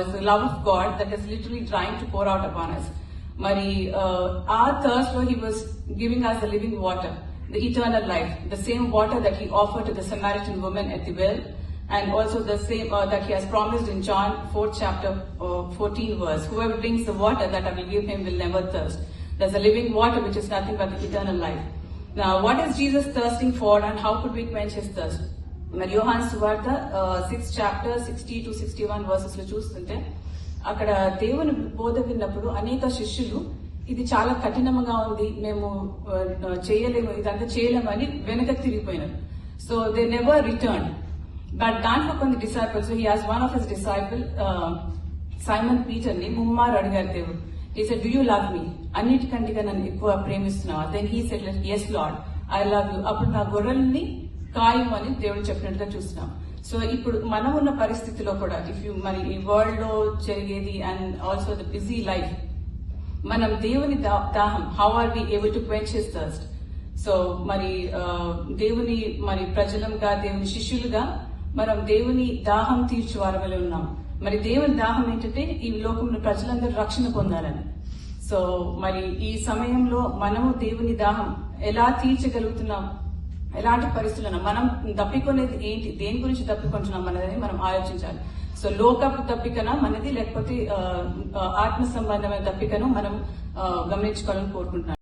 It's the love of God that is literally trying to pour out upon us. Our thirst, where He was giving us the living water, the eternal life, the same water that He offered to the Samaritan woman at the well, and also the same that He has promised in John 4th chapter 14 verse. Whoever drinks the water that I will give him will never thirst. There's a living water which is nothing but the eternal life. Now, what is Jesus thirsting for, and how could we quench His thirst? మరి యోహాను సువార్త 6th chapter 60 to 61 verses లో చూస్తుంటే అక్కడ దేవుని బోధ విన్నప్పుడు అనేక శిష్యులు ఇది చాలా కఠినంగా ఉంది, మేము చేయలేము, ఇదంతా చేయలేమని వెనక తిరిగిపోయినారు. So they never return. But దాంట్లో కొన్ని disciples, he has one of his disciple Simon Peter ని ముమ్మారు అడిగారు దేవుడు. He said, do you love me? అన్నిటికంటే నన్ను ఎక్కువ ప్రేమిస్తున్నావా? Then he said, yes Lord, I love you. అప్పుడు నా గొర్రెల్ని కాయం అని దేవుడు చెప్పినట్టుగా చూస్తున్నాం. సో ఇప్పుడు మనం ఉన్న పరిస్థితిలో కూడా మరి ఈ వరల్డ్ లో జరిగేది and also the busy life, మనం దేవుని దాహం, how are we able to quench his thirst? So మరి దేవుని ప్రజలంగా, దేవుని శిష్యులుగా మనం దేవుని దాహం తీర్చు వారమలే ఉన్నాం. మరి దేవుని దాహం ఏంటంటే ఈ లోకంలో ప్రజలందరూ రక్షణ పొందాలని. సో మరి ఈ సమయంలో మనము దేవుని దాహం ఎలా తీర్చగలుగుతున్నాం, ఎలాంటి పరిస్థితులను మనం తప్పికొనేది ఏంటి, దేని గురించి తప్పికొంటున్నాం అనేది మనం ఆలోచించాలి. సో లోకపు తప్పికన మనది, లేకపోతే ఆత్మ సంబంధమైన తప్పికను మనం గమనించుకోవాలని కోరుకుంటున్నాను.